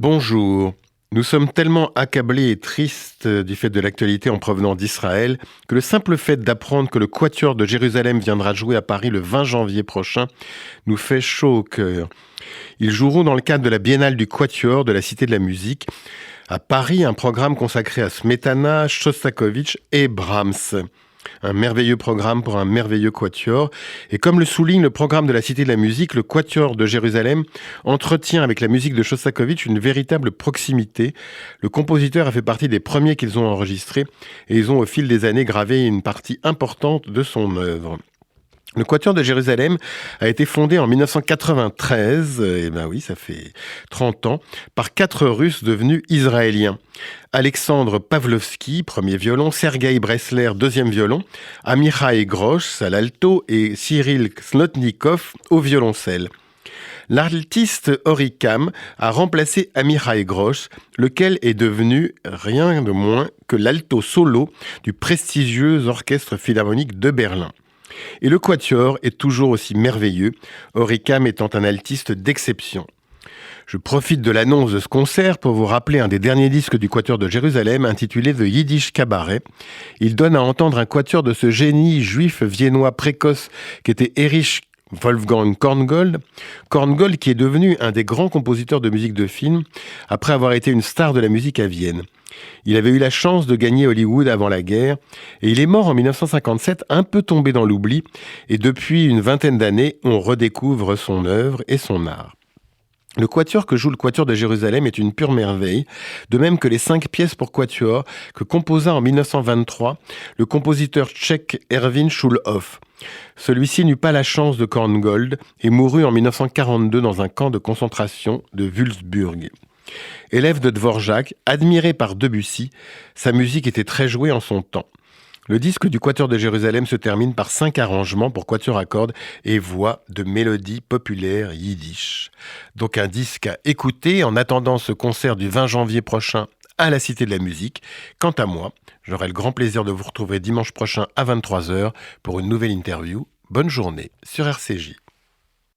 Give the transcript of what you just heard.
Bonjour. Nous sommes tellement accablés et tristes du fait de l'actualité en provenance d'Israël que le simple fait d'apprendre que le Quatuor de Jérusalem viendra jouer à Paris le 20 janvier prochain nous fait chaud au cœur. Ils joueront dans le cadre de la Biennale du Quatuor de la Cité de la Musique à Paris, un programme consacré à Smetana, Shostakovich et Brahms. Un merveilleux programme pour un merveilleux quatuor. Et comme le souligne le programme de la Cité de la Musique, le Quatuor de Jérusalem entretient avec la musique de Shostakovich une véritable proximité. Le compositeur a fait partie des premiers qu'ils ont enregistrés et ils ont au fil des années gravé une partie importante de son œuvre. Le Quatuor de Jérusalem a été fondé en 1993, et ben oui, ça fait 30 ans, par 4 Russes devenus Israéliens. Alexandre Pavlovski, premier violon, Sergueï Bressler, deuxième violon, Amichai Grosz à l'alto et Cyril Slotnikov au violoncelle. L'artiste Horikam a remplacé Amichai Grosz, lequel est devenu rien de moins que l'alto solo du prestigieux orchestre philharmonique de Berlin. Et le quatuor est toujours aussi merveilleux, Horikam étant un altiste d'exception. Je profite de l'annonce de ce concert pour vous rappeler un des derniers disques du Quatuor de Jérusalem intitulé The Yiddish Cabaret. Il donne à entendre un quatuor de ce génie juif viennois précoce qu'était Erich Wolfgang Korngold. Korngold qui est devenu un des grands compositeurs de musique de film après avoir été une star de la musique à Vienne. Il avait eu la chance de gagner Hollywood avant la guerre et il est mort en 1957, un peu tombé dans l'oubli, et depuis une vingtaine d'années, on redécouvre son œuvre et son art. Le quatuor que joue le Quatuor de Jérusalem est une pure merveille, de même que les 5 pièces pour quatuor que composa en 1923 le compositeur tchèque Erwin Schulhoff. Celui-ci n'eut pas la chance de Korngold et mourut en 1942 dans un camp de concentration de Wulzburg. Élève de Dvorak, admiré par Debussy, sa musique était très jouée en son temps. Le disque du Quatuor de Jérusalem se termine par 5 arrangements pour quatuor à cordes et voix de mélodies populaires yiddish. Donc un disque à écouter en attendant ce concert du 20 janvier prochain à la Cité de la Musique. Quant à moi, j'aurai le grand plaisir de vous retrouver dimanche prochain à 23h pour une nouvelle interview. Bonne journée sur RCJ.